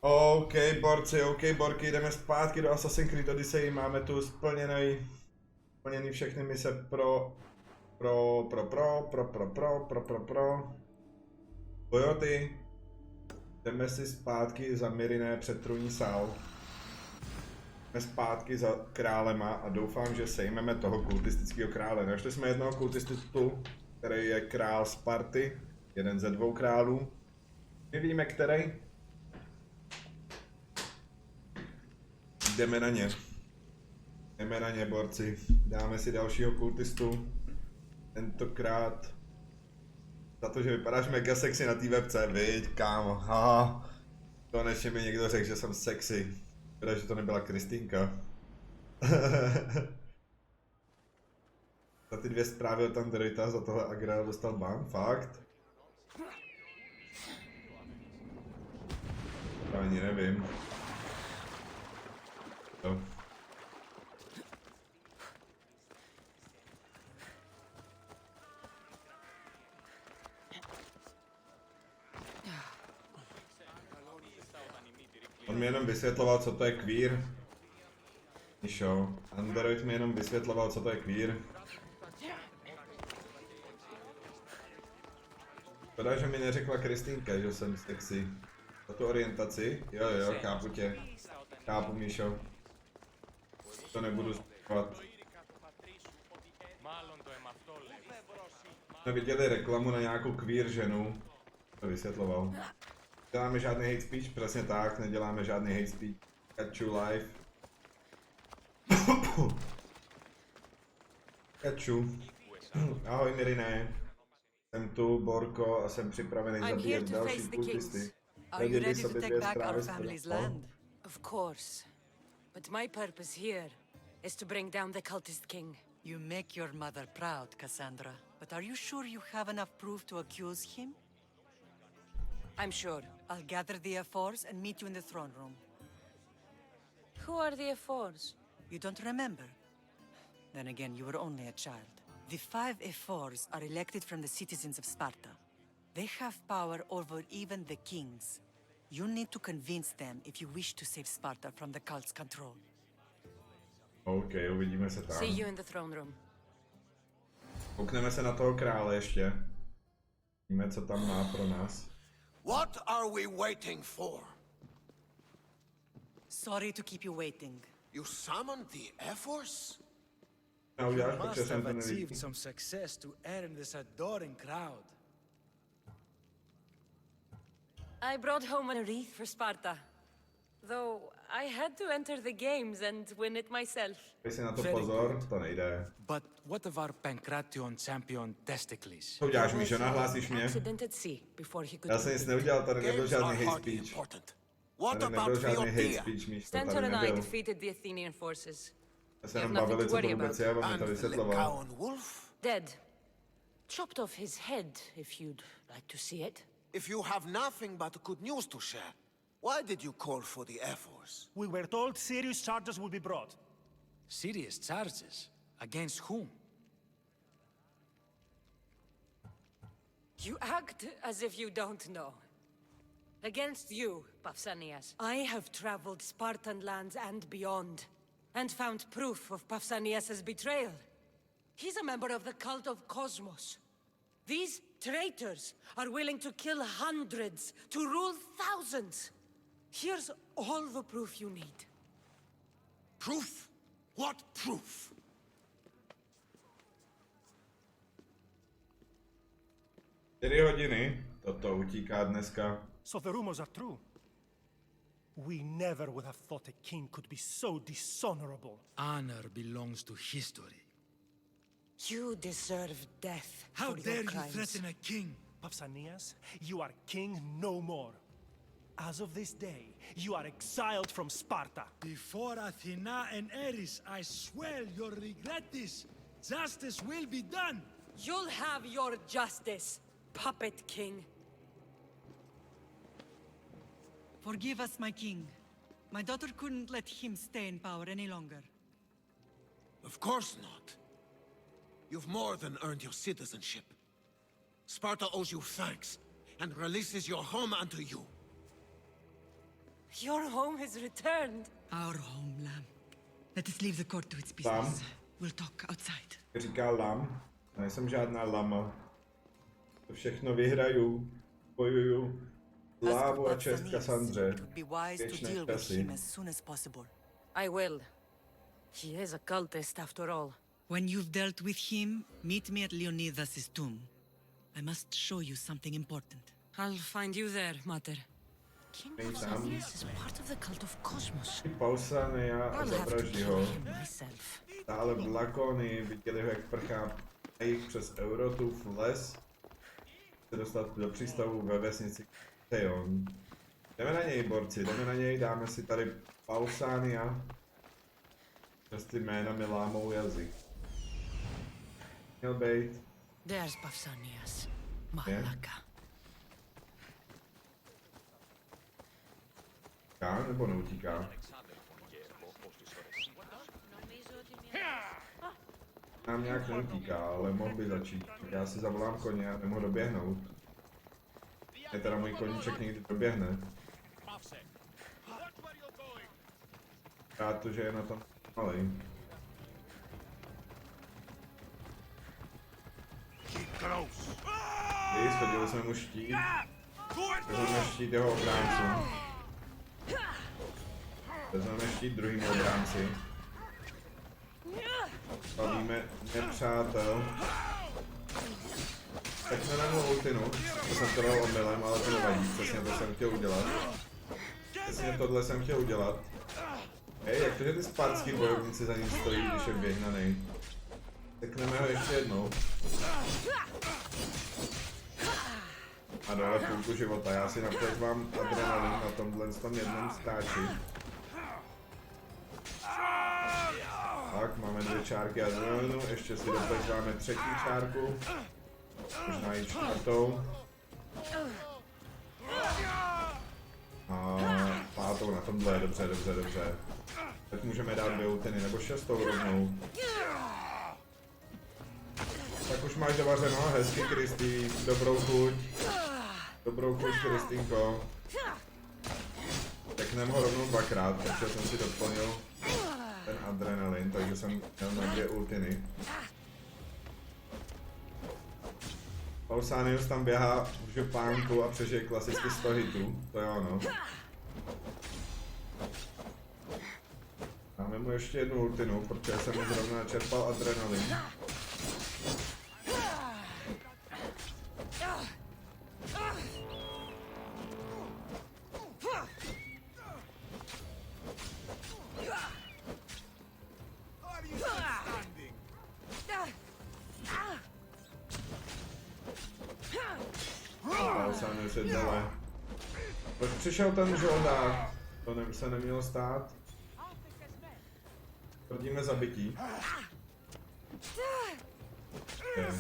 OK, borci, OK, borky, jdeme zpátky do Assassin's Creed Odyssey, máme tu splněný všechny mise pro Bojoty. Jdeme si zpátky za Miriné přetrůní sál. Jdeme zpátky za králema a doufám, že sejmeme toho kultistického krále. Našli jsme jednoho kultististu, který je král Sparty, jeden ze dvou králů. My víme, který. Jdeme na ně. Jdeme na ně, borci. Dáme si dalšího kultistu. Tentokrát za to, že vypadáš mega sexy na té webce, viď, kámo, haha. Konečně mi někdo řekl, že jsem sexy. Teda, že to nebyla Kristýnka. Za ty dvě zprávy od Androida, za tohle Agra dostal ban, fakt? Ani nevím. No. On mi jenom vysvětloval, co to je queer. Show. Android mi jenom vysvětloval, co to je queer. Škoda, že mi neřekla Kristýnka, že jsem sexy. Za tu orientaci? Jo, chápu tě. Chápu, Míšo. To nebudu zpívat. Jsme viděli reklamu na nějakou queer ženu. To vysvětloval. Neděláme žádný hate speech, přesně tak, neděláme žádný hate speech. Catch you live. Catch you. Ahoj Miriné. Jsem tu, Borko, a jsem připravený zabíjet další kultisty. Are you ready to take back our family's land? Of course. But my purpose here is to bring down the cultist king. You make your mother proud, Cassandra. But are you sure you have enough proof to accuse him? I'm sure. I'll gather the F4s and meet you in the throne room. Who are the F4s? You don't remember? Then again, you were only a child. The 5 F4s are elected from the citizens of Sparta. They have power over even the kings. You need to convince them if you wish to save Sparta from the cult's control. OK, uvidíme se tam. See you in the throne room. Koukneme se na toho krále ještě. Víme, co tam má pro nás. What are we waiting for? Sorry to keep you waiting. You summoned the F-Force? You must have achieved some success to earn this adoring crowd. I brought home a wreath for Sparta. Though I had to enter the games and win it myself. Dej si na to pozor, to nejde. But what of our Pancration champion Testicles? Co uděláš, Míšo, nahlásíš mě? Accident at sea before he could. Já jsem nic neudělal, tady nebyl Games are žádný hate hardly speech. important. What Tady about nebyl žádný hate Viotia? speech, Míšo, Stentor tady and I nebyl. defeated the Athenian forces. Já se You jenom have nothing bavili, to co to worry vůbec about. je, on mi to And vysvětloval. Cowan Wolf? Dead. Chopped off his head, if you'd like to see it. If you have nothing but good news to share, why did you call for the F-Force? We were told serious charges would be brought. Serious charges? Against whom? You act as if you don't know. Against you, Pausanias. I have traveled Spartan lands and beyond, and found proof of Pausanias' betrayal. He's a member of the cult of Cosmos. These traitors are willing to kill hundreds to rule thousands. Here's all the proof you need. Proof? What proof? 4 hodiny, toto utíká dneska. So the rumors are true. We never would have thought a king could be so dishonorable. Honor belongs to history. You deserve death How for dare your you crimes. threaten a king? Pausanias, you are king no more. As of this day, you are exiled from Sparta. Before Athena and Eris, I swear you'll regret this. Justice will be done. You'll have your justice, puppet king. Forgive us, my king. My daughter couldn't let him stay in power any longer. Of course not. You've more than earned your citizenship. Sparta owes you thanks, and releases your home unto you. Your home has returned. Our home, lamb. Let us leave the court to its Lamb? business. We'll talk outside. Říká lam. Nejsem žádná lama. To všechno vyhraju. Bojuju. Slávu a čest Kassandře. It would be wise to Věčné deal with časy. him as soon as possible. I will. He is a cultist after all. When you've dealt with him, meet me at Leonidas' tomb. I must show you something important. I'll find you there, Mater. King Nejsem. Pausanias is part of the cult of Cosmos. Pausania a I'll have to zavraždí kill ho. him myself. Stále Blakony viděli ho, jak prchá a jich přes Eurotův les. Se dostat do přístavu ve vesnici Theon. Jdeme na něj, borci, jdeme na něj, dáme si tady Pausania. Přes ty jména mi lámou jazyk. Měl bejt. There's Pausanias. Malaka. Utíká nebo neutíká? Nám nějak neutíká, ale mohl by začít. Já si zavolám koně a nemohu doběhnout. Je teda můj koníček někdy doběhne. Rád to, že je na tom malej. Shodili jsme mu štít. Vezmeme štít jeho obráncům. Vezmeme štít druhým obránci. Bavíme nepřátel. Tak jsme na ultinu. To jsem to dal omylem, ale to nevadí. Přesně to jsem chtěl udělat. Přesně tohle jsem chtěl udělat. Hej, jak to, že ty spartský bojovníci za ním stojí, když je běhnanej. Tekneme ho ještě jednou. A dole půlku života. Já si naplňvám adrenalin na tomhle tom jednom skáči. Tak, máme 2 čárky adrenalinu, ještě si doplňváme 3. čárku. Možná i 4. A 5. na tomhle, dobře. Tak můžeme dát 2 ultiny, nebo 6. rovnou. Tak už máš dovařeno, hezky Kristý, dobrou chuť. Dobrou chuť, Kristýnko. Teknem ho rovnou 2krát, protože jsem si doplnil ten adrenalin, takže jsem měl na 2 ultiny. Pausanias tam běhá v župánku a přežije klasicky 100 hitů, to je ono. Dáme mu ještě 1 ultinu, protože jsem mu zrovna načerpal adrenalin. Pausanias je dole. Proč přišel ten žoldák? To se nemělo stát. Tvrdíme zabití. Okay.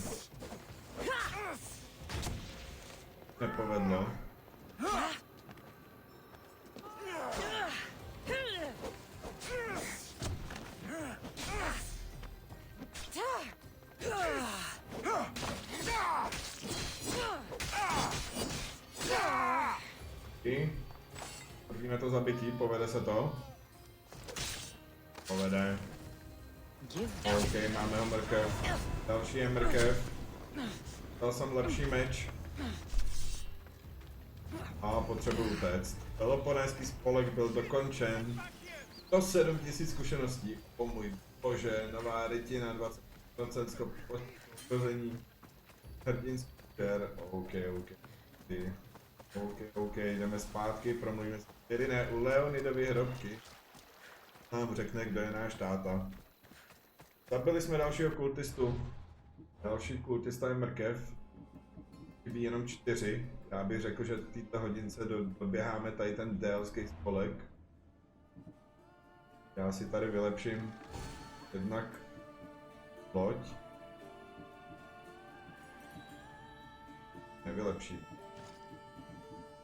Nepovedlo. Tvrdíme to zabití, povede se to? Povede. OK, máme ho mrkev. Další je mrkev. Dal jsem lepší meč. A potřebuji utéct. Peloponéský spolek byl dokončen. 107 000 zkušeností. O můj bože, nová rytina, 20% poškození. Hrdinský šer. OK, jdeme zpátky, promluvíme s Iriné u Leonidovy hrobky. Nám řekne, kdo je náš táta. Zabili jsme dalšího kultistu. Další kultista je mrkev. Chybí jenom 4. Já bych řekl, že v této hodince doběháme tady ten délský spolek. Já si tady vylepším jednak loď. Nevylepším.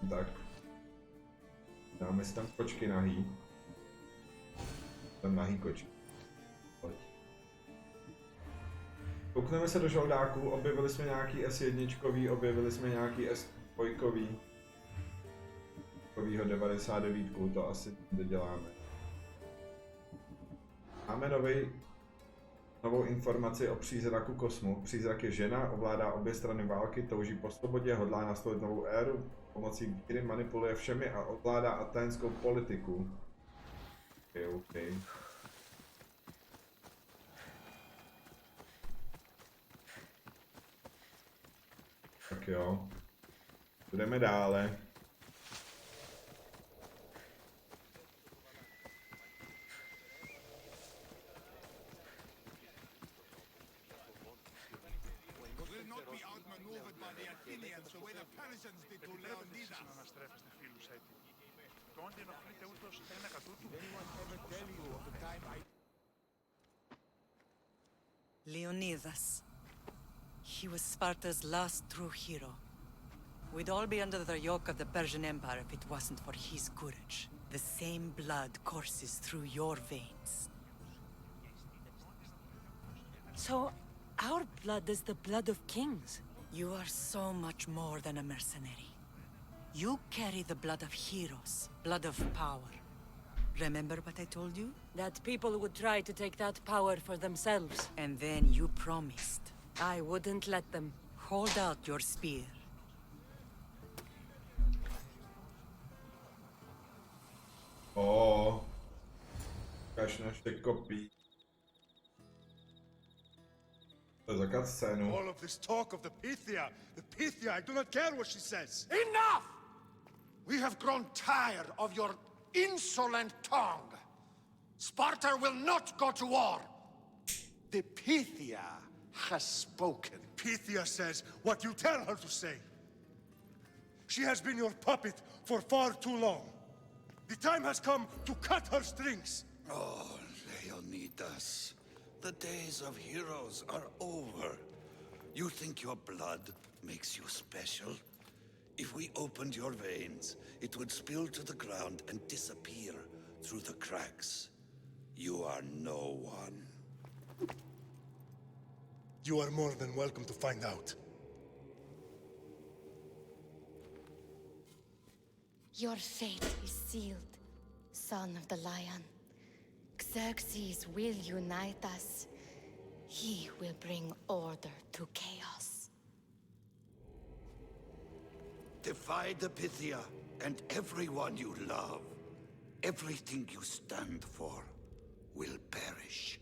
Tak. Dáme si tam kočky nahý. Tam nahý kočky. Pojď. Koukneme se do žoldáků, objevili jsme nějaký S1, objevili jsme nějaký S2. takovýho 99, to asi doděláme. Máme novou informaci o přízraku kosmu. Přízrak je žena, ovládá obě strany války, touží po svobodě, hodlá nastolit novou éru, pomocí víry manipuluje všemi a ovládá aténskou politiku. OK. Tak jo. Budeme dále. Leonidas. He was Sparta's last true hero. We'd all be under the yoke of the Persian Empire if it wasn't for his courage. The same blood courses through your veins. So, our blood is the blood of kings. You are so much more than a mercenary. You carry the blood of heroes, blood of power. Remember what I told you? That people would try to take that power for themselves. And then you promised. I wouldn't let them. Hold out your spear. O, ukaž naše kopí. To je za cutscénu. All of this talk of the Pythia, I do not care what she says. Enough! We have grown tired of your insolent tongue. Sparta will not go to war. The Pythia has spoken. Pythia says what you tell her to say. She has been your puppet for far too long. The time has come to cut her strings. Oh, Leonidas. The days of heroes are over. You think your blood makes you special? If we opened your veins, it would spill to the ground and disappear through the cracks. You are no one. You are more than welcome to find out. Your fate is sealed, son of the lion. Xerxes will unite us. He will bring order to chaos. Defy the Pythia and everyone you love. Everything you stand for will perish.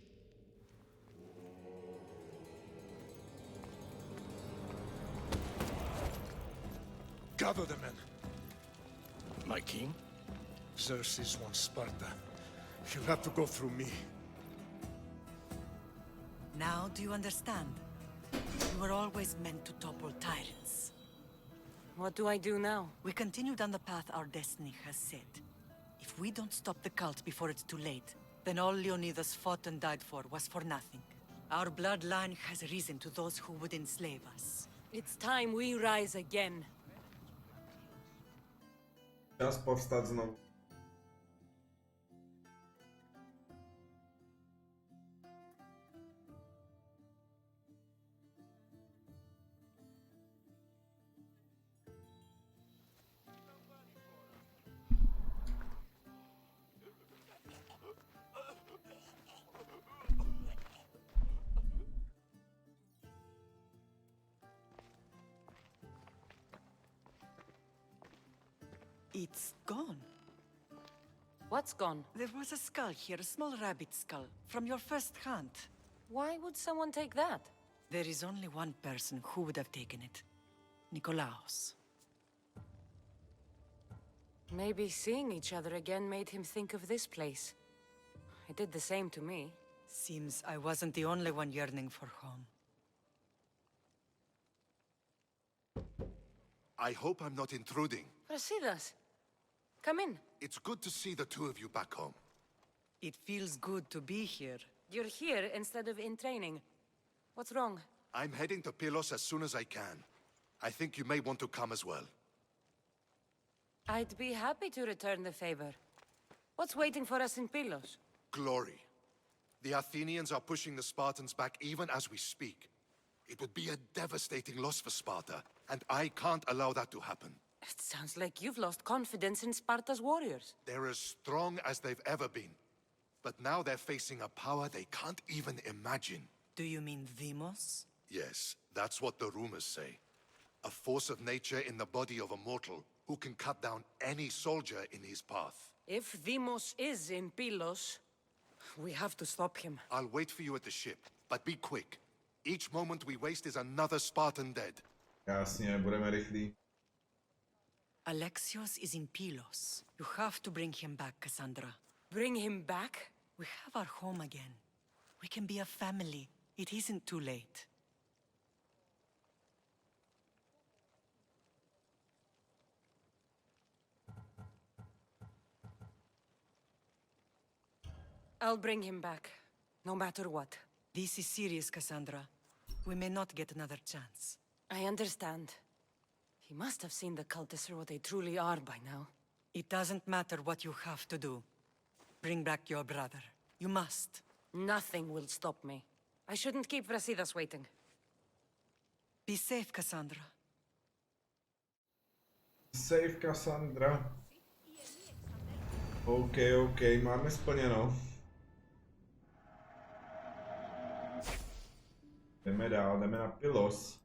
Gather the men. My king? Xerxes wants Sparta. He'll have to go through me. Now do you understand? You were always meant to topple tyrants. What do I do now? We continue down the path our destiny has set. If we don't stop the cult before it's too late, then all Leonidas fought and died for was for nothing. Our bloodline has risen to those who would enslave us. It's time we rise again. Čas povstat znovu. It's gone. What's gone? There was a skull here, a small rabbit skull, from your first hunt. Why would someone take that? There is only one person who would have taken it. Nikolaos. Maybe seeing each other again made him think of this place. It did the same to me. Seems I wasn't the only one yearning for home. I hope I'm not intruding. Brasidas, come in. It's good to see the two of you back home. It feels good to be here. You're here instead of in training. What's wrong? I'm heading to Pylos as soon as I can. I think you may want to come as well. I'd be happy to return the favor. What's waiting for us in Pylos? Glory. The Athenians are pushing the Spartans back even as we speak. It would be a devastating loss for Sparta, and I can't allow that to happen. It sounds like you've lost confidence in Sparta's warriors. They're as strong as they've ever been. But now they're facing a power they can't even imagine. Do you mean Demos? Yes, that's what the rumors say. A force of nature in the body of a mortal who can cut down any soldier in his path. If Demos is in Pylos, we have to stop him. I'll wait for you at the ship, but be quick. Each moment we waste is another Spartan dead. Jasně, budeme rychlí. Alexios is in Pylos. You have to bring him back, Cassandra. Bring him back? We have our home again. We can be a family. It isn't too late. I'll bring him back, no matter what. This is serious, Cassandra. We may not get another chance. I understand. He must have seen the cultists for what they truly are by now. It doesn't matter what you have to do. Bring back your brother. You must. Nothing will stop me. I shouldn't keep Brasidas waiting. Be safe, Cassandra. Save Cassandra. OK, máme splněno. Jdeme dál, jdeme na Pylos.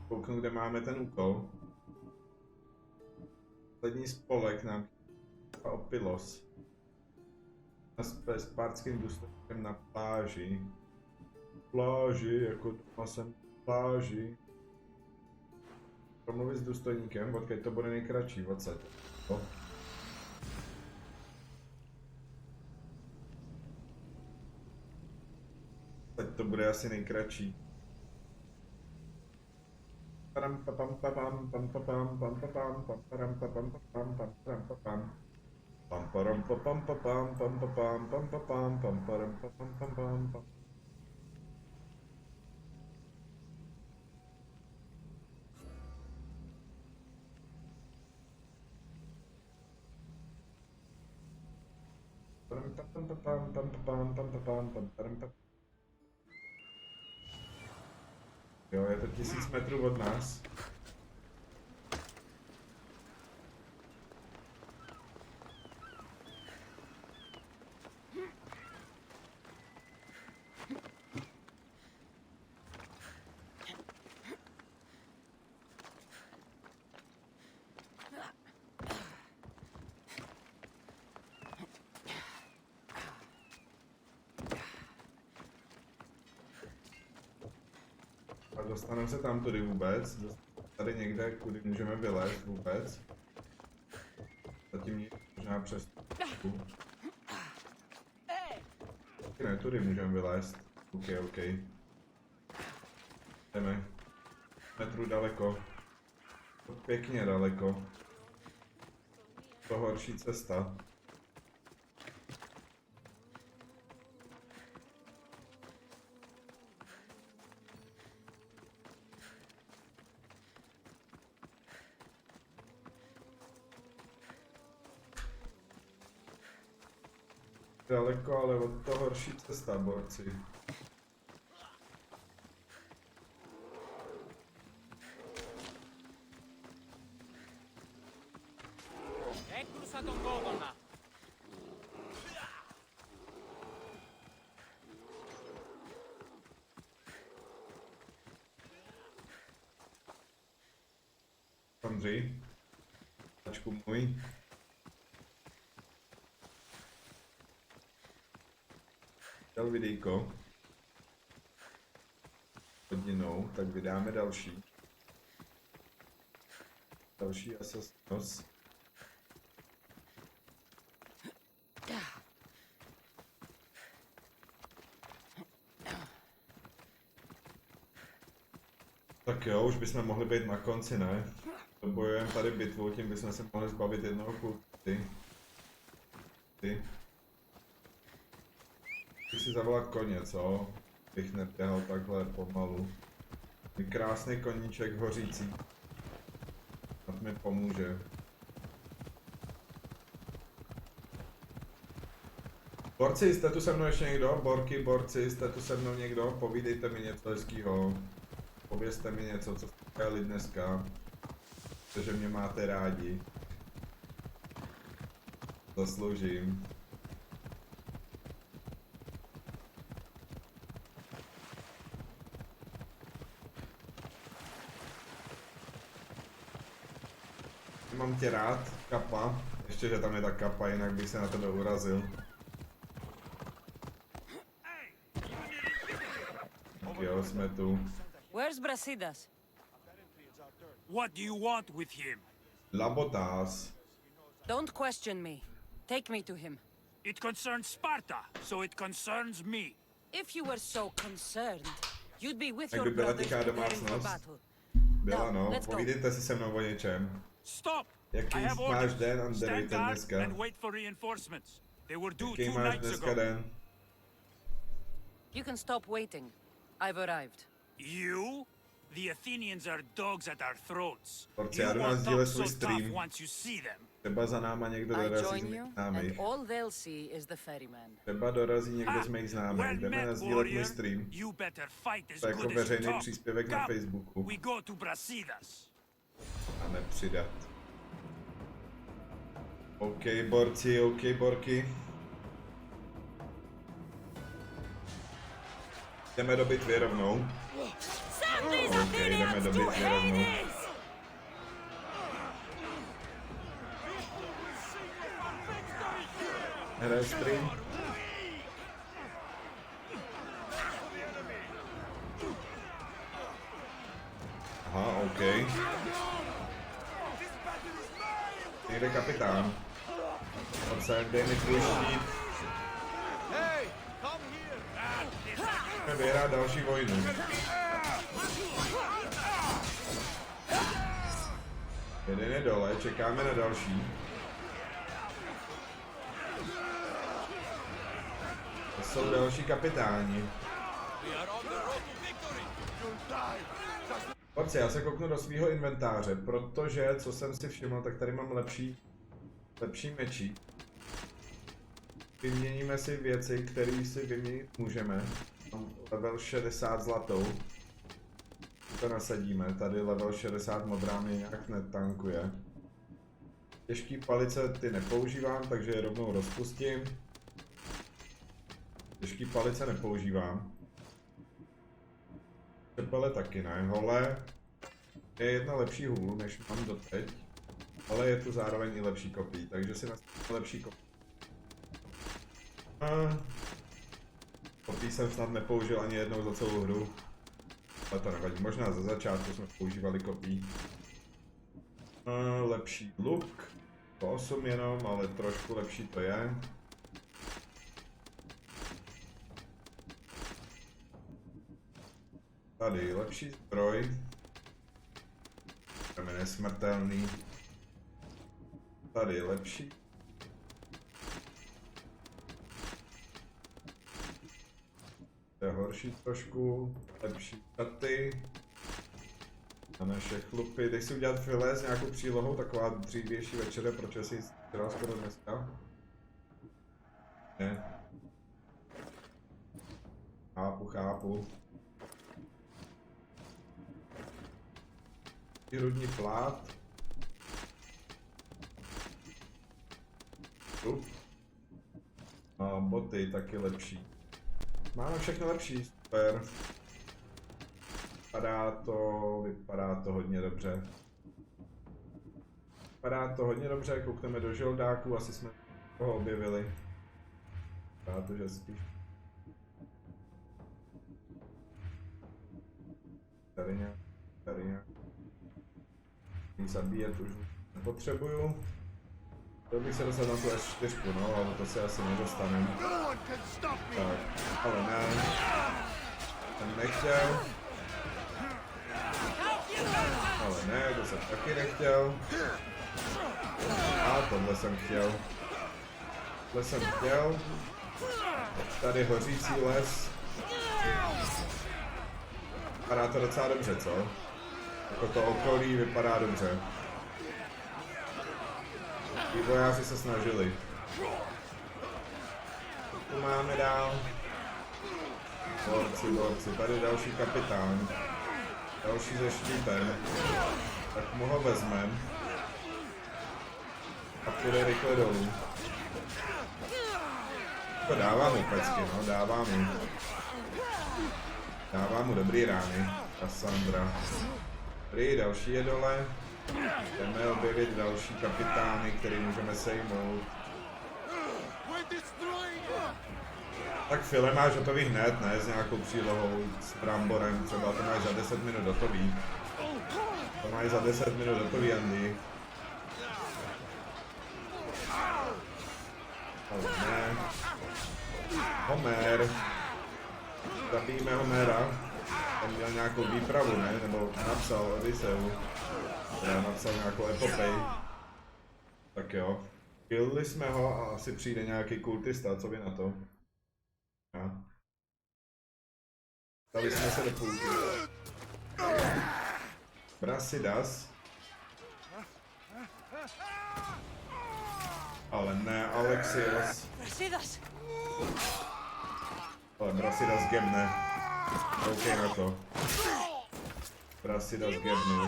Kouknu, kde máme ten úkol. Poslední spolek nám chýbá o Pylos. S spartským důstojníkem na pláži. Pláži, jako doma jsem pláži. Promluvit s důstojníkem, odkud to bude nejkratší, odsaď. Teď to bude asi nejkratší. Jo, je to 1000 metrů od nás. A dostaneme se tam tudy vůbec, tady někde, kudy můžeme vylézt vůbec. Zatím nic, možná přes tu. Ne, tudy můžeme vylézt. OK. Jdeme. Metru daleko. Pěkně daleko. To horší cesta. Daleko, ale od toho horší cesta, borci. Ondřej, tačku můj. Dal videjko. Hodinou, tak vydáme další. Další asasnos. Tak jo, už bychom mohli být na konci, ne? Bojujeme tady bitvu, tím bychom se mohli zbavit jednoho kulty. Chci si zavolat koně, co? Bych neběhal takhle pomalu. Je krásný koníček hořící. Snad mi pomůže. Borci, jste tu se mnou ještě někdo? Borci, jste tu se mnou někdo? Povídejte mi něco hezkýho. Povězte mi něco, co jste chtěli dneska. protože mě máte rádi. Zasloužím. Mám tě rád, kapa. Ještě, že tam je ta kapa, jinak bych se na tebe urazil. Jo, jsme tu. Where's Brasidas? What do you want with him? Labotáz. Don't question me. Take me to him. It concerns Sparta, so it concerns me. If you were so concerned, you'd be with Jak your by byla brothers tichá preparing for domácnost? battle. Byla No, no, let's go. povídejte si se mnou o něčem. Stop! Jaký I have máš orders. den, Stand Anderejte, guard dneska? and wait for reinforcements. They were due Jaký 2 máš nights dneska ago. den? You can stop waiting. I've arrived. You? The Athenians are dogs at our throats. Borci, You já jdu na won't sdílet talk svůj so tough stream. once you see them. Třeba za náma někdo I dorazí z join mých you, and známých. all they'll see is the ferryman. Třeba dorazí někdo z mých známých. Well Jdeme met, na sdílet můj warrior. stream. You better fight as To je jako good as you veřejný talk. příspěvek na Come, Facebooku. we go to Brasidas. A nepřidat. OK, borci, OK, borky. Jdeme do bitvy rovnou. OK, jdeme do bitvy rovnou. Hraje stream. Aha, OK. Někde kapitán. Odsaď, dej mi tvůj štít. Můžeme vyhrát další vojnu. Jeden je dole, čekáme na další. To jsou další kapitáni. Borci, já se kouknu do svého inventáře, protože, co jsem si všiml, tak tady mám lepší meči. Vyměníme si věci, které si vyměnit můžeme. Mám level 60 zlatou. To nasadíme, tady level 60 modrá mě nějak netankuje. Těžký palice ty nepoužívám, takže je rovnou rozpustím. Těžký palice nepoužívám. Čepele taky ne. Hole je jedna lepší hůl, než mám doteď. Ale je tu zároveň i lepší kopí, takže si nastavíme lepší kopí. Kopí jsem snad nepoužil ani jednou za celou hru. Ale to nevadí, možná za začátku jsme používali kopí. Lepší luk. To 8 jenom, ale trošku lepší to je. Tady lepší zbroj. Tam je nesmrtelný. Tady lepší. To je horší trošku. Lepší šaty. A naše chlupy. Teď si udělat filé s nějakou přílohou, taková dřívější večere, protože si včera skoro dneska. Ne. Chápu. Hrudní plát. A boty taky lepší. Máme všechno lepší, super. Vypadá to hodně dobře. Koukneme do žoldáku, asi jsme toho objevili. Vypadá to, že spíš. Tady nějak. Zabíjet už nepotřebuju. Chtěl bych se dostat na tu S4, no, ale to se asi nedostaneme. Tak, ale ne. Jsem nechtěl. Ale ne, to jsem taky nechtěl. A tohle jsem chtěl. Tady hořící les. Vypadá to docela dobře, co? Jako to okolí vypadá dobře. Vývojáři se snažili. Tu máme dál. Borci, tady další kapitán. Další se štítem. Tak mu ho vezmem. A půjde rychle dolů. To dává mu pecky, no, dává mu. Dává mu dobrý rány, Cassandra. Dobrý, další je dole. Jdeme objevit další kapitány, který můžeme sejmout. Tak File máš hotový hned, ne? S nějakou přílohou, s bramborem, třeba to máš za 10 minut hotový. To máš za 10 minut hotový, Andy. Ale ne. Homer. Zabijíme Homera. On měl nějakou výpravu, ne? Nebo napsal Odysseu. Teda napsal nějakou epopej. Tak jo. Killli jsme ho a asi přijde nějaký kultista, co by na to? Ja. Dali jsme se do půlky. Brasidas. Ale ne, Alexios. Brasidas! Ale Brasidas gebne. OK na to. Brasidas gebnul.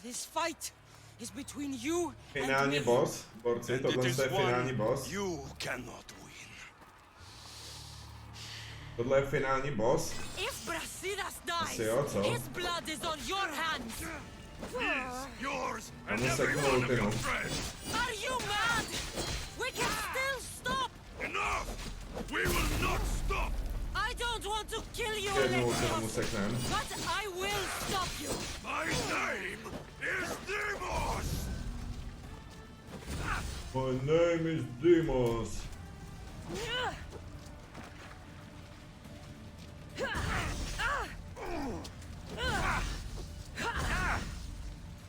This fight is between you Finální and me. boss, borci, tohle je finální boss. You cannot win. Tohle je finální boss. If Brasidas Asi dies, jo, co? his blood is on your hands. Yours A mu seknul ultinu. Are you mad? We can still stop. Enough! We will not stop! I don't want to kill you, Jednu ultinu mu Alexios, seknem. but I will stop you. My name is Demos! My name is Demos.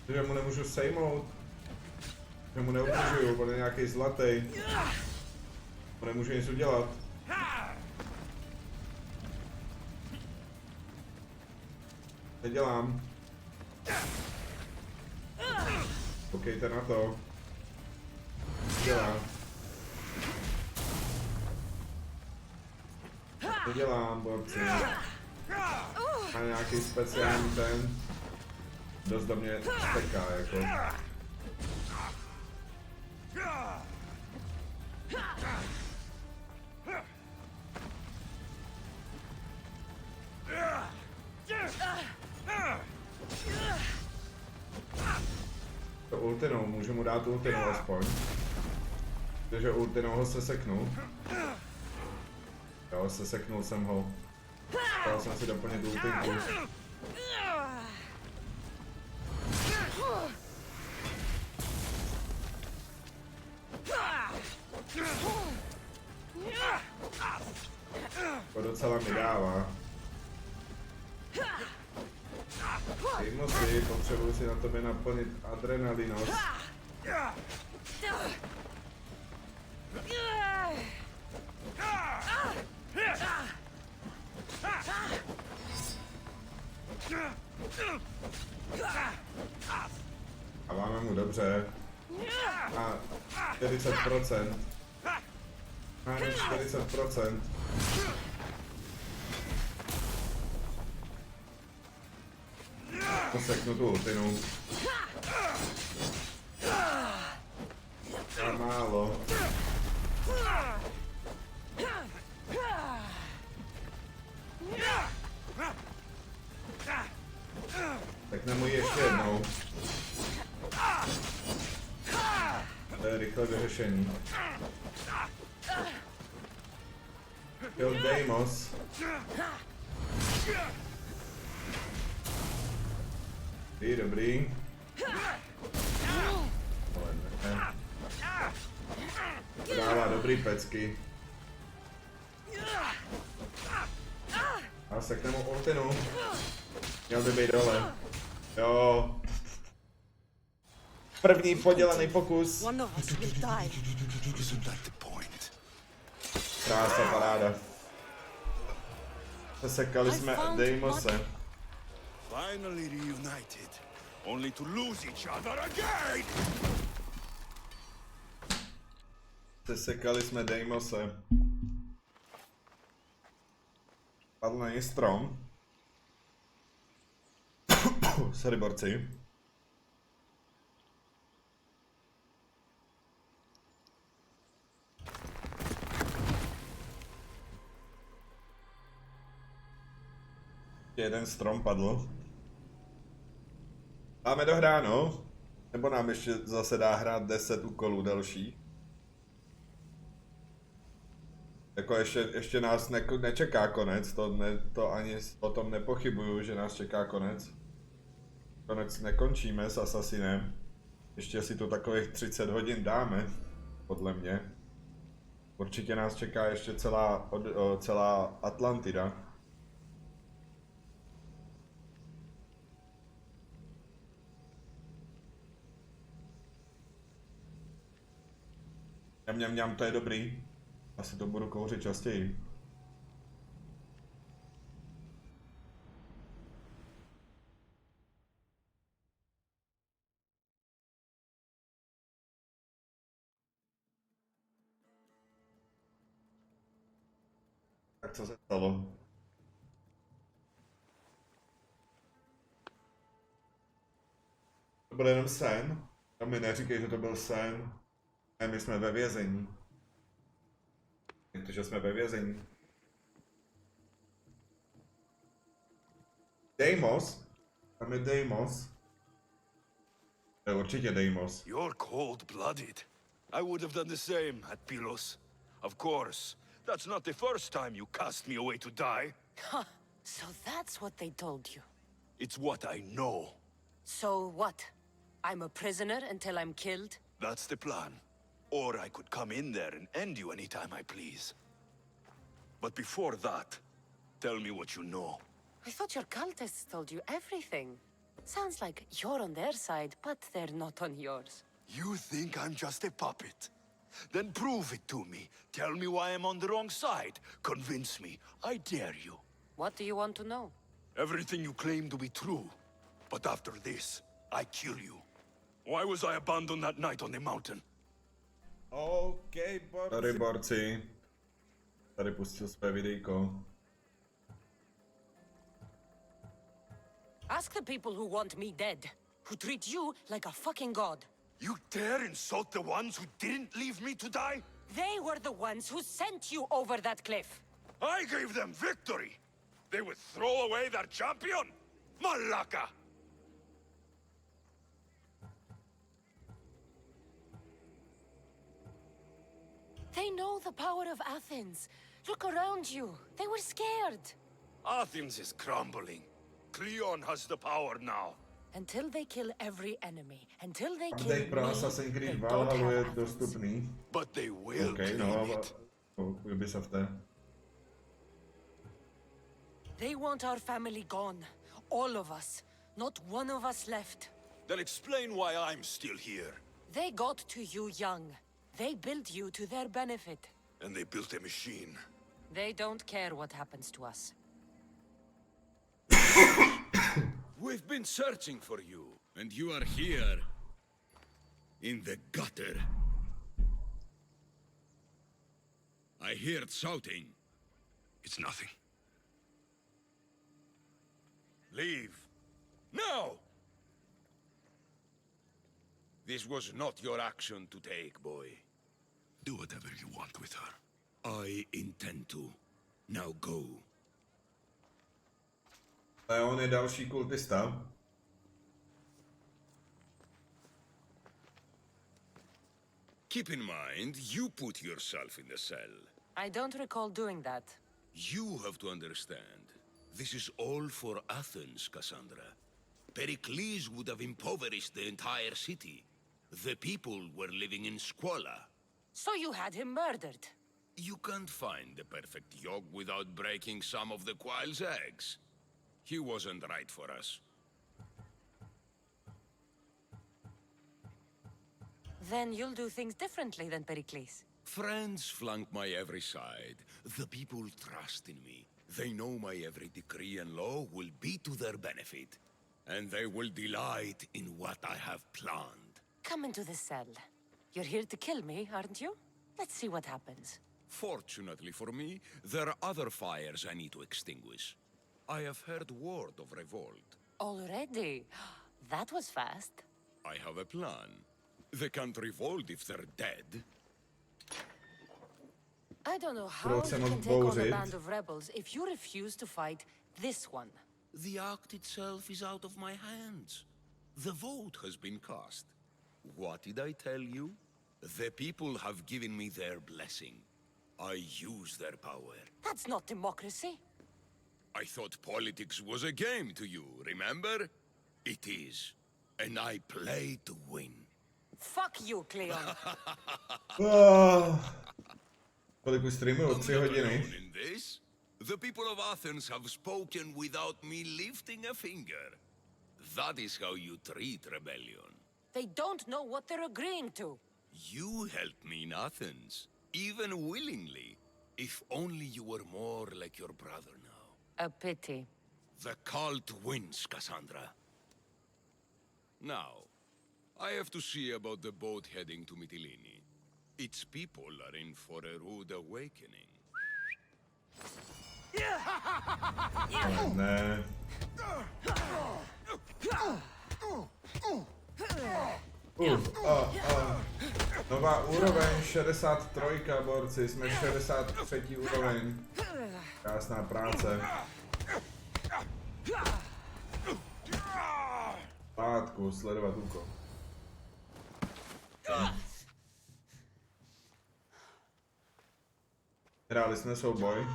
Že mu nemůžu sejmout. Že mu neubližuju, on je nějaký zlatý. Mu nemůžu nic udělat. Nedělám. Koukejte na to. Nedělám. Nedělám, borci. Má nějaký speciální ten. Dost do mě steká, jako. To ultinou, můžu mu dát ultinou aspoň. Protože ultinou ho seseknu. Jo, seseknul jsem ho. Dal jsem si doplnit ultinku. To docela mi dává. Dejmo si, potřebuji si na tobě naplnit adrenalinos. A máme mu dobře. A 40%. Máme 40%. Poseknu tu ultinu. A málo. Tak nemůj ještě jednou. To je rychle vyřešení. Kill Deimos. Dobrý. Ale ne. Dává dobrý pecky. A sekneme ultinu. Měl by být dole. Jo. První podělaný pokus. One of us will die. Isn't that the point? Krása, paráda. Sesekali jsme Deimose. Finally reunited, only to lose each other again! Sesekali jsme Deimose. Padl na něj strom. Sorry, borci. Jeden strom padl. Máme dohráno? Nebo nám ještě zase dá hrát 10 úkolů další? Jako ještě nás nečeká konec, to ani o tom nepochybuju, že nás čeká konec. Konec nekončíme s Assassinem. Ještě si to takových 30 hodin dáme, podle mě. Určitě nás čeká ještě celá Atlantida. Mňam, to je dobrý. Asi to budu kouřit častěji. Tak co se stalo? To byl jenom sen? To mi neříkej, že to byl sen. Ne, my jsme ve vězení. Protože jsme ve vězení. Deimos? Tam je Deimos. To je určitě Deimos. You're cold-blooded. I would have done the same at Pylos. Of course, that's not the first time you cast me away to die. Huh. So that's what they told you. It's what I know. So what? I'm a prisoner until I'm killed? That's the plan. Or I could come in there and end you anytime I please. But before that, tell me what you know. I thought your cultists told you everything. Sounds like you're on their side, but they're not on yours. You think I'm just a puppet? Then prove it to me. Tell me why I'm on the wrong side. Convince me. I dare you. What do you want to know? Everything you claim to be true. But after this, I kill you. Why was I abandoned that night on the mountain? OK, borci. Tady borci. Tady pustil své videjko. Ask the people who want me dead, who treat you like a fucking god. You dare insult the ones who didn't leave me to die? They were the ones who sent you over that cliff. I gave them victory. They would throw away their champion? Malaka! They know the power of Athens. Look around you. They were scared. Athens is crumbling. Cleon has the power now. Until they kill every enemy, until they kill Update pro me, Assassin's they Creed don't Valhalla je have Athens. dostupný. But they will OK, claim no, it. Ubisofte. They want our family gone. All of us. Not one of us left. Then explain why I'm still here. They got to you young. They built you to their benefit. And they built a machine. They don't care what happens to us. We've been searching for you, and you are here. In the gutter. I heard shouting. It's nothing. Leave. Now! This was not your action to take, boy. Do whatever you want with her. I intend to. Now go. Leon je další kultista. Keep in mind, you put yourself in the cell. I don't recall doing that. You have to understand. This is all for Athens, Cassandra. Pericles would have impoverished the entire city. The people were living in squalor. So you had him murdered? You can't find the perfect yolk without breaking some of the quail's eggs. He wasn't right for us. Then you'll do things differently than Pericles. Friends flank my every side. The people trust in me. They know my every decree and law will be to their benefit. And they will delight in what I have planned. Come into the cell. You're here to kill me, aren't you? Let's see what happens. Fortunately for me, there are other fires I need to extinguish. I have heard word of revolt. Already? That was fast. I have a plan. They can't revolt if they're dead. I don't know how Budou you se can moc take on a bouřit. band of rebels if you refuse to fight this one. The act itself is out of my hands. The vote has been cast. What did I tell you? The people have given me their blessing. I use their power. That's not democracy. I thought politics was a game to you, remember? It is. And I play to win. Fuck you, Cleon. Kolik už streamuju? 3 hodiny. Alone in this? The people of Athens have spoken without me lifting a finger. That is how you treat rebellion. They don't know what they're agreeing to. You helped me in Athens, even willingly. If only you were more like your brother now. A pity. The cult wins, Cassandra. Now, I have to see about the boat heading to Mytilene. Its people are in for a rude awakening. Ne. Nová úroveň 63, borci, jsme 63. úroveň. Krásná práce. Pátku, sledovat úkol. Hráli jsme souboj.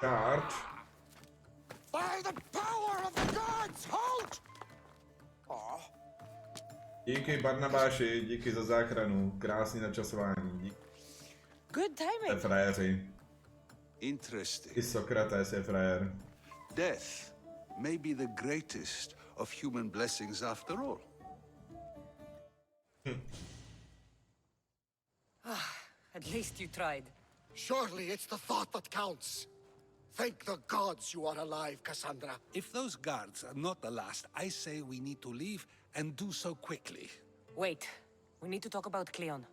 Charge. By the power of the gods, halt! Díky Barnabáši, díky za záchranu. Krásný načasování. Díky. Good timing. Frajeři. Interesting. I Sokrates je frajer. Death may be the greatest of human blessings after all. At least you tried. Surely it's the thought that counts. Thank the gods you are alive, Cassandra. If those guards are not the last, I say we need to leave and do so quickly. Wait. We need to talk about Cleon.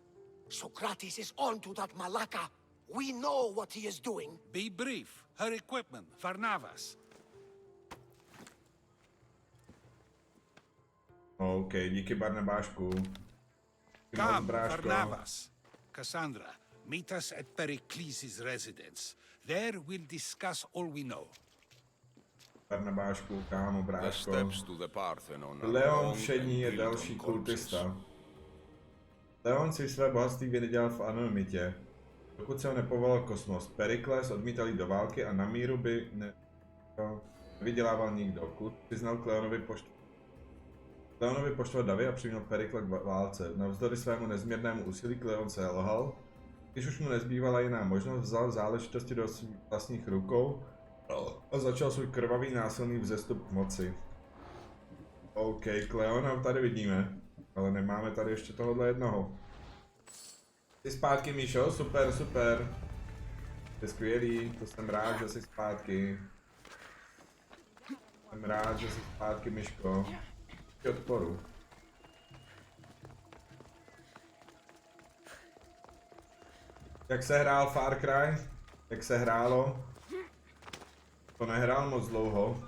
Socrates is on to that Malaka. We know what he is doing. Be brief. Her equipment, Varnavas. OK, díky Barnabášku. Come, Varnavas. Cassandra, meet us at Pericles' residence. There we'll discuss all we know. Barnabášku, kámo, The bráško. steps to the Parthenon are Leon long Všední and je built další on corpses. kultista. Leon si své bohatství vydělal v anonymitě, dokud se ho nepovolal kosmos. Perikles odmítal jít do války a na míru by nevydělával nikdo. Kult přiznal Kleonovi poštvat davy a přiměl Perikla k válce. Navzdory svému nezměrnému úsilí Kleon se lhal. Když už mu nezbývala jiná možnost, vzal záležitosti do svých vlastních rukou a začal svůj krvavý násilný vzestup k moci. OK, Kleona tady vidíme, ale nemáme tady ještě tohohle jednoho. Jsi zpátky, Míšo? Super, super. Jsi skvělý, to jsem rád, že jsi zpátky. Jsem rád, že jsi zpátky, Miško. K odporu. Jak se hrál Far Cry? Jak se hrálo? To nehrál moc dlouho.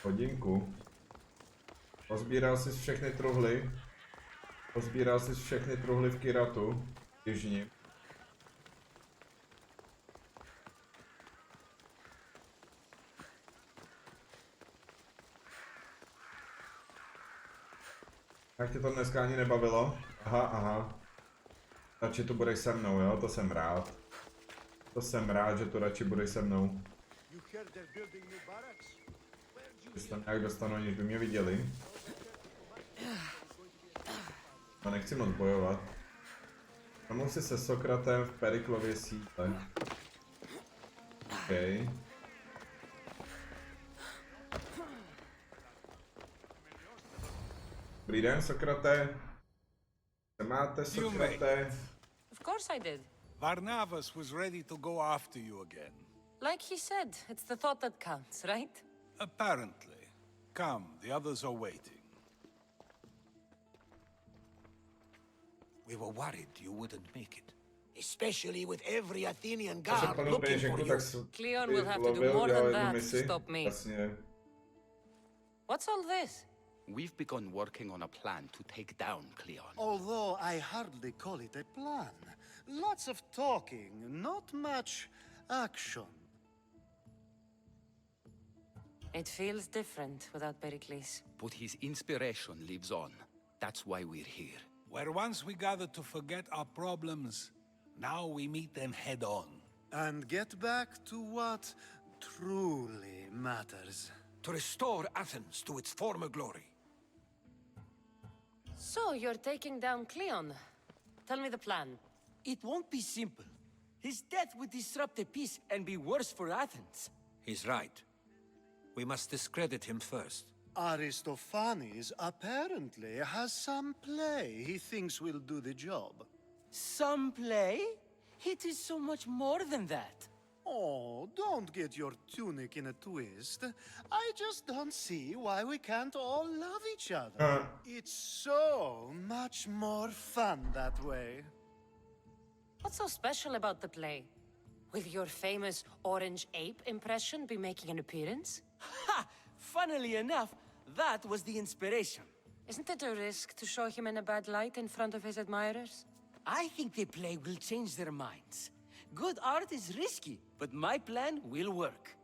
Hodinku. Pozbíral jsi všechny truhly. Pozbíral jsi všechny truhly v Kiratu. Jižní. Jak tě to dneska ani nebavilo? Aha, aha. Radši tu budeš se mnou, jo? To jsem rád. To jsem rád, že tu radši budeš se mnou. Že se tam nějak dostanu, aniž by mě viděli. No nechci moc bojovat. Mám si se Sokratem v Periklově síle. OK. Dobrý den, Sokrate. Co máte, Sokrate? Of course I did. Varnavas was ready to go after you again. Like he said, it's the thought that counts, right? Apparently. Come, the others are waiting. We were worried you wouldn't make it. especially with every Athenian Takže guard plnou looking for peněženku, you. tak jsem Cleon will have to do lovil, more dělal than jednu that to misi. stop me. Jasně. What's all this? We've begun working on a plan to take down Cleon. Although I hardly call it a plan. Lots of talking, not much action. It feels different without Pericles. But his inspiration lives on. That's why we're here. Where once we gathered to forget our problems, now we meet them head on. And get back to what truly matters. To restore Athens to its former glory. So, you're taking down Cleon. Tell me the plan. It won't be simple. His death would disrupt the peace and be worse for Athens. He's right. We must discredit him first. Aristophanes apparently has some play he thinks will do the job. Some play? It is so much more than that. Oh, don't get your tunic in a twist. I just don't see why we can't all love each other. It's so much more fun that way. What's so special about the play? Will your famous orange ape impression be making an appearance? Ha! Funnily enough, that was the inspiration. Isn't it a risk to show him in a bad light in front of his admirers? I think the play will change their minds. Good art is risky, but my plan will work.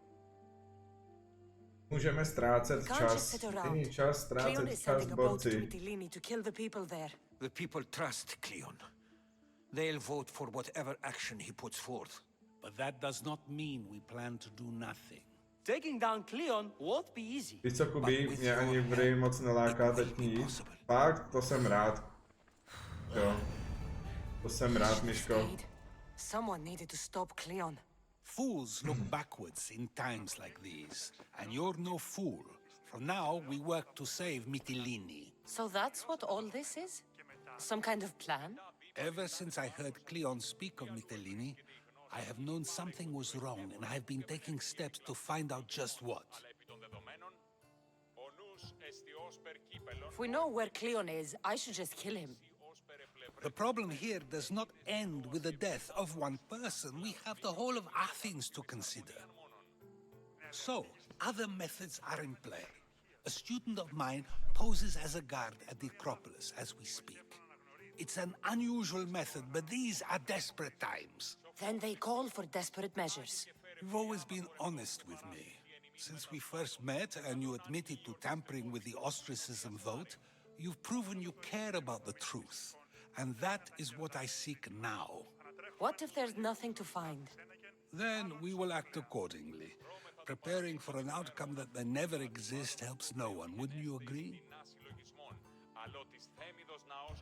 Můžeme ztrácet čas. Není čas ztrácet čas, borci. To kill the people there. The people trust Cleon. They'll vote for whatever action he puts forth. But that does not mean we plan to do nothing. Taking down Cleon won't be easy. Víš co, Kuby, mě ani v hry moc neláká teď nic. Fakt, to jsem rád. Jo. To jsem rád, Miško. Someone needed to stop Cleon. Fools look backwards in times like these, and you're no fool. For now, we work to save Mytilene. So that's what all this is? Some kind of plan? Ever since I heard Cleon speak of Mytilene, I have known something was wrong, and I've been taking steps to find out just what. If we know where Cleon is, I should just kill him. The problem here does not end with the death of one person. We have the whole of Athens to consider. So, other methods are in play. A student of mine poses as a guard at the Acropolis as we speak. It's an unusual method, but these are desperate times. Then they call for desperate measures. You've always been honest with me. Since we first met and you admitted to tampering with the ostracism vote, you've proven you care about the truth. And that is what I seek now. What if there's nothing to find? Then we will act accordingly. Preparing for an outcome that may never exist helps no one, wouldn't you agree?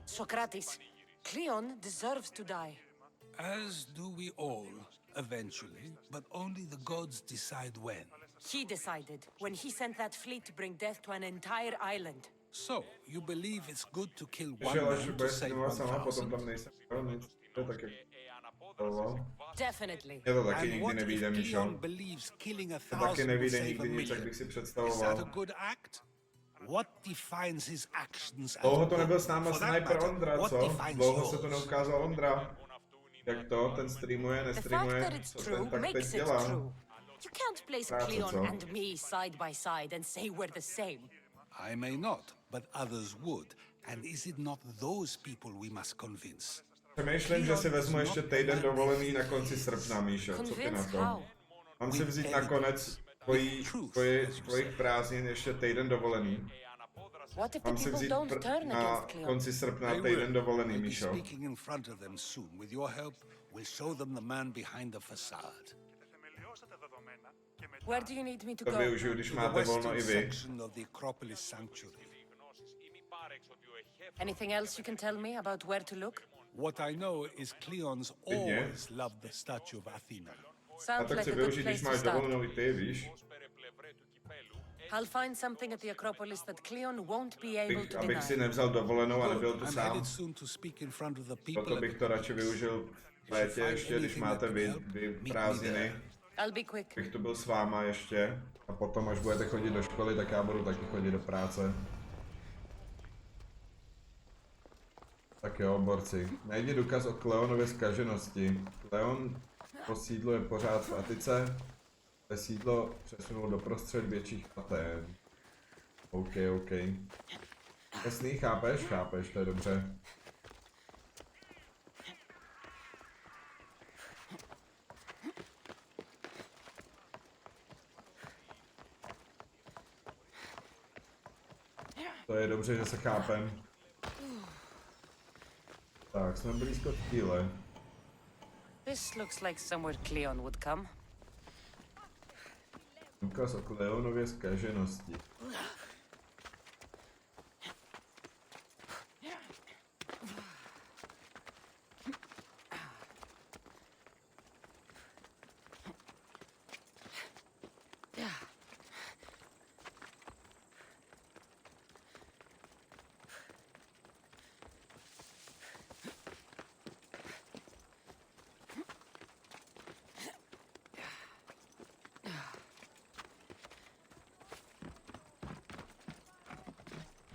Socrates, Cleon deserves to die. As do we all, eventually, but only the gods decide when. He decided when he sent that fleet to bring death to an entire island. So, you believe it's good to kill one man to save 1,000? Definitely. Je to taky nikdy nevíde, Míšo. To taky nevíde nikdy nic, jak bych si Is that a představoval. good act? What defines his actions? Dlouho to nebyl s náma sniper Ondra, co? Dlouho se to neukázal Ondra. Jak to? Ten streamuje, nestreamuje? Co ten tak teď dělá? You can't place Cleon and me side by side and say we're the same. I may not, but others would. And is it not those people we must convince? Přemýšlím, že si vezmu ještě týden dovolený na konci srpna, Míšo. Co ty na to? Mám si vzít nakonec tvojich prázdnin ještě týden dovolený. Mám si vzít na konci srpna týden dovolený, Míšo. Where do you need me to To go? využiju, když máte volno i vy. Anything else you can tell me about where to look? What I know is Cleon's always loved the statue of Athena. A Sounds tak like si a good využij, když place to máš start. dovolenou i ty, víš? I'll find something at the Acropolis that Cleon won't be able to Abych si deny. nevzal dovolenou a nebyl tu I'm sám. headed soon to speak in front of the people Proto bych to radši využil v létě ještě, když máte vy prázdniny. I'll be quick. Bych tu byl s váma ještě. A potom, až budete chodit do školy, tak já budu taky chodit do práce. Tak jo, borci. Najdi důkaz o Kleonově zkaženosti. Kleon po sídlu je pořád v Atice. To sídlo přesunul do prostřed větších patén. OK. Jasný, chápeš, to je dobře. To je dobře, že se chápem. Tak, jsme blízko cíle. This looks like somewhere Cleon would come. Důkaz o Kleonově zkaženosti.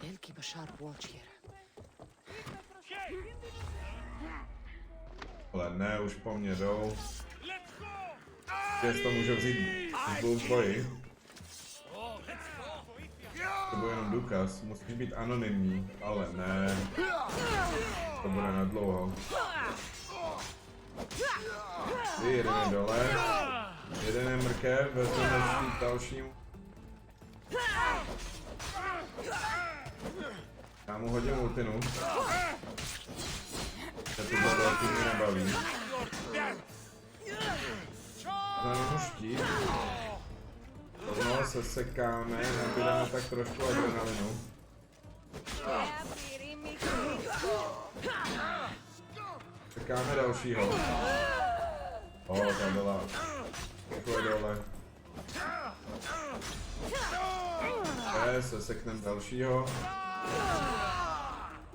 They'll keep a sharp watch here. Ale ne, už po mně jdou. Jestli to můžu vzít v boji. To bude jenom důkaz, musíš být anonymní, ale ne. To bude na dlouho. Jeden je dole, jeden je mrkev, vezmeme dalšímu. Já mu hodím ultinu. Se tohle velký mě nebaví. Na němu štít. Rovnou se sekáme, nabídáme tak trošku adrenalinu. Čekáme dalšího. Tam byla. Takhle dole. Se seknem dalšího.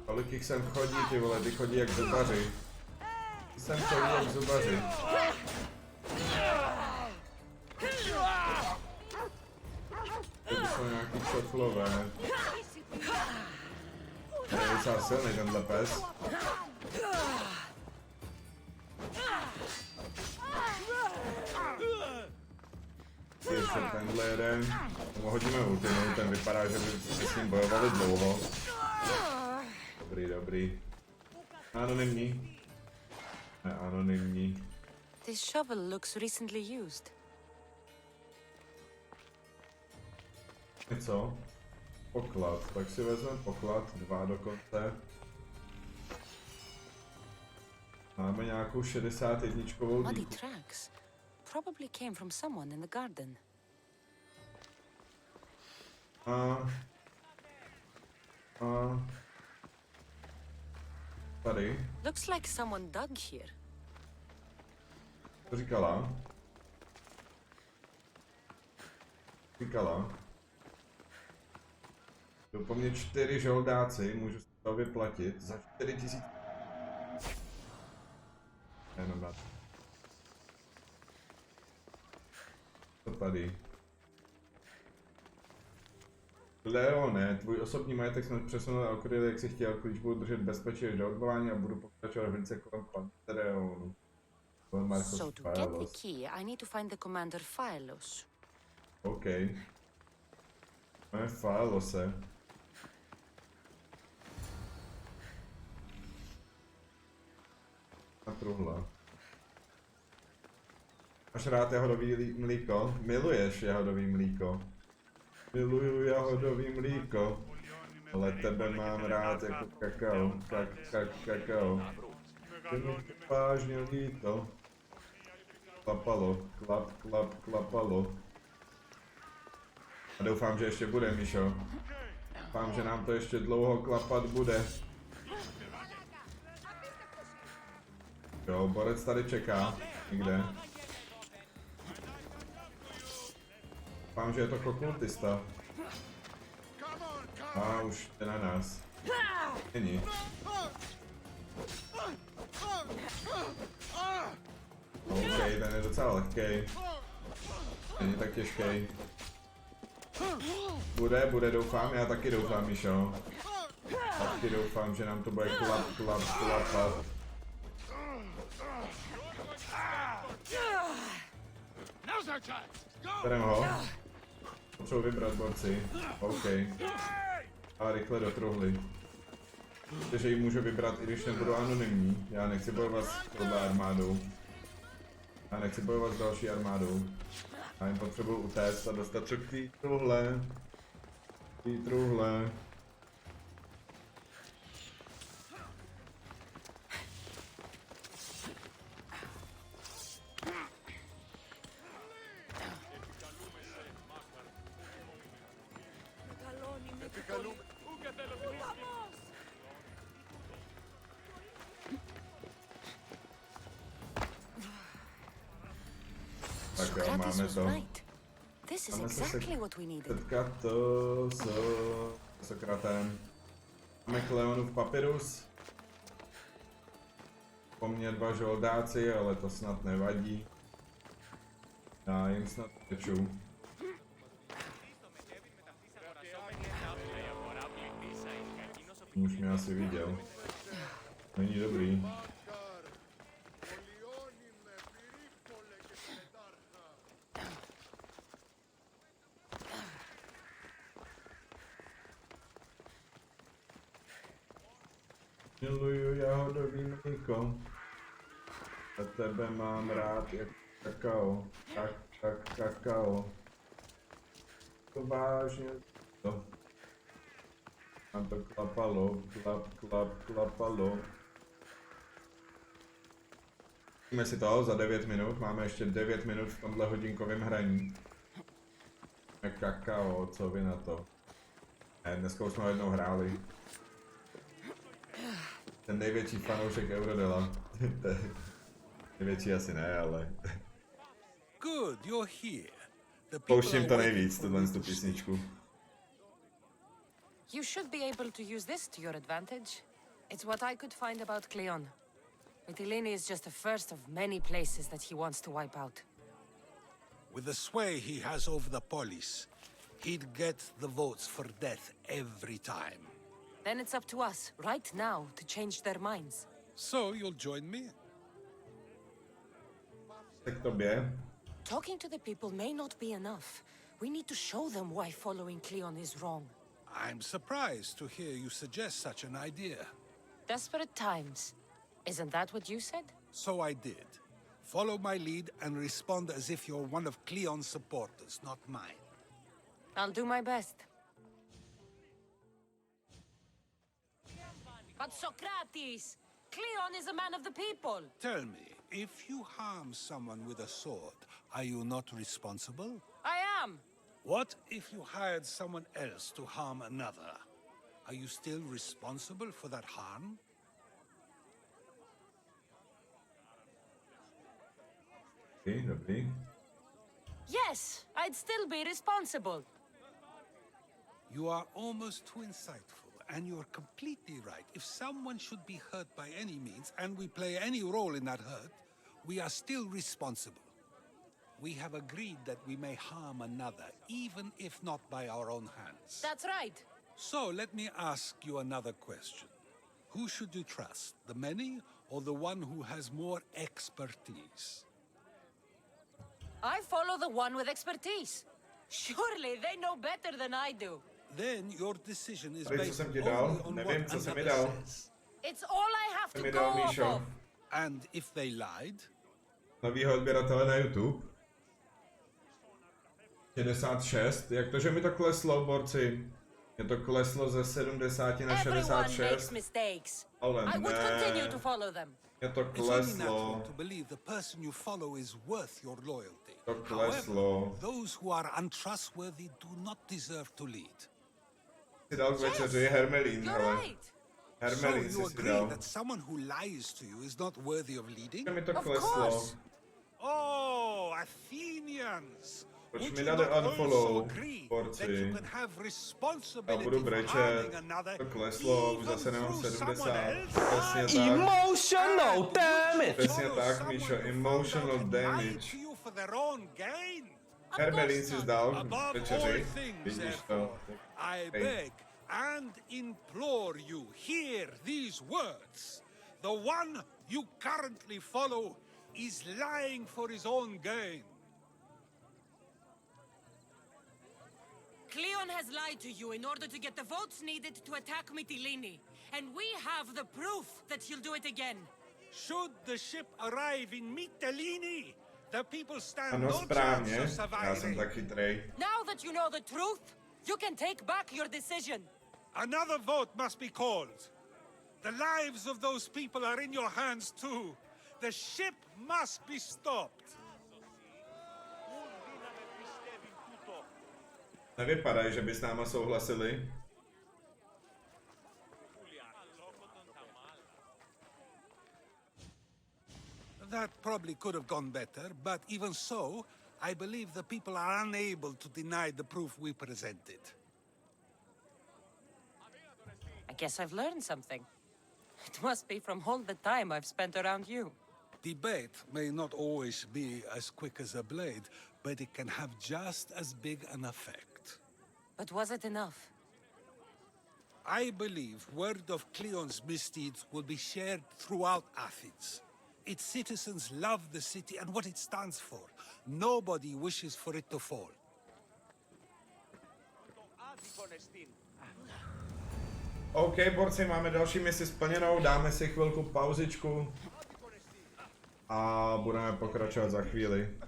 Kolik jich sem chodí, ty vole, ty chodí jak zubaři. Ty sem chodí jak zubaři. To jsou nějaký čotlové. Je docela silný tenhle pes. Ještě tenhle jeden. Tomu hodíme ultinu, ten vypadá, že by se s ním bojovali dlouho. Dobrý. Anonymní. Anonymní. This shovel looks recently used. Co? Poklad. Tak si vezmeme poklad, 2 dokonce. Máme nějakou 61kovou Muddy díku. tracks. Probably came from someone in the garden. Tady. Looks like someone dug here. To říkala. Jdou po mně 4 žoldáci, můžu si to vyplatit za 4000. Jenom na to tady. Leone, tvůj osobní majetek jsme přesunuli a ukryli, jak si chtěl, když budu držet bezpečí do odvolání a budu pokračovat v velice kolem Pantereonu. So to get the key, I need to find the commander Phylos. OK. Máme Phylose. A truhla. Máš rád jahodový mlíko? Miluješ jahodový mlíko? Miluju jahodový mlíko. Ale tebe mám rád jako kakao. Kakao. Je mi vážně líto. Klapalo. Klapalo. A doufám, že ještě bude, Míšo. Doufám, že nám to ještě dlouho klapat bude. Jo, borec tady čeká. Někde. Doufám, že je to kokultista. A už je na nás. Není. OK, ten je docela lehkej. Není tak těžký. Bude, doufám, já taky doufám, Míšo. Taky doufám, že nám to bude klapat. Berem ho. Potřebuji vybrat, borci. OK. A rychle do truhly. Takže ji můžu vybrat, i když nebudu anonymní. Já nechci bojovat s touhle armádou. Já nechci bojovat s další armádou. Já jen potřebuji utéct a dostat se k té truhle. Tak jo, máme to. Máme se setkat to s Sokratem. Máme Kleonův papyrus. Po mně 2 žoldáci, ale to snad nevadí. Já jim snad teču. Už mě asi viděl. Není dobrý. Miluju jahodový mlíko. A tebe mám rád jak kakao. Tak kakao. To vážně to. Nám to klapalo, klapalo. Máme si to za 9 minut, máme ještě 9 minut v tomhle hodinkovém hraní. Kakao, co vy na to? Ne, dneska už jsme ho jednou hráli. Ten největší fanoušek Eurodela. Největší asi ne, ale... Good, you're here. Pouštím to nejvíc, tuhle písničku. You should be able to use this to your advantage. It's what I could find about Cleon. Mytilene is just the first of many places that he wants to wipe out. With the sway he has over the polis, he'd get the votes for death every time. Then it's up to us, right now, to change their minds. So you'll join me? Tak tobě. Talking to the people may not be enough. We need to show them why following Cleon is wrong. I'm surprised to hear you suggest such an idea. Desperate times. Isn't that what you said? So I did. Follow my lead and respond as if you're one of Cleon's supporters, not mine. I'll do my best. But Socrates! Cleon is a man of the people! Tell me, if you harm someone with a sword, are you not responsible? I am! What if you hired someone else to harm another? Are you still responsible for that harm? Dobrý. Yes, I'd still be responsible. You are almost too insightful. And you're completely right. If someone should be hurt by any means, and we play any role in that hurt, we are still responsible. We have agreed that we may harm another, even if not by our own hands. That's right. So let me ask you another question. Who should you trust, the many or the one who has more expertise? I follow the one with expertise. Surely they know better than I do. Then your decision is Co based jsem ti only dal? on Nevím, what co jsem mi another dal. says. It's all I have Co to mi go dal off Míšo? of. And if they lied? Novýho odběratele na YouTube. 66. Jak to, že mi to kleslo, borci? Mě to kleslo ze 70 na Everyone 66. makes mistakes. Ale I would continue to ne. follow them. Mě to It's only natural kleslo. to believe the person you follow is worth your loyalty. To However, kleslo. those who are untrustworthy do not deserve to lead. Si dal k večeři Hermelín, You're hele. right. Hermelín So you si agree dal. that someone who lies to you is not worthy of leading? Že mi to Of kleslo. course. Oh, Athenians! Proč Would mi you dali not also unfollow, agree that borci? you can have Já responsibility budu for brečet. harming another To kleslo, už even zase nemám through 70. someone else? Přesně tak. Emotional damage! Přesně tak, Míšo. Emotional damage. To you for their own gain? Hermelín si zdal k Above all večeři. things, Vidíš therefore, to. I Hej. beg and implore you, hear these words. The one you currently follow is lying for his own gain. Cleon has lied to you in order to get the votes needed to attack Mytilene. And we have the proof that he'll do it again. Should the ship arrive in Mytilene, the people stand Ano, no chance správně. of Já jsem surviving. tak chytrej. Now that you know the truth, you can take back your decision. Another vote must be called. The lives of those people are in your hands too. The ship must be stopped. Nevypadá, že by s náma souhlasili. That probably could have gone better, but even so, I believe the people are unable to deny the proof we presented. I guess I've learned something. It must be from all the time I've spent around you. Debate may not always be as quick as a blade, but it can have just as big an effect. But was it enough? I believe word of Cleon's misdeeds will be shared throughout Athens. Its citizens love the city and what it stands for. Nobody wishes for it to fall. OK, borci, máme další misi splněnou, dáme si chvilku pauzičku a budeme pokračovat za chvíli.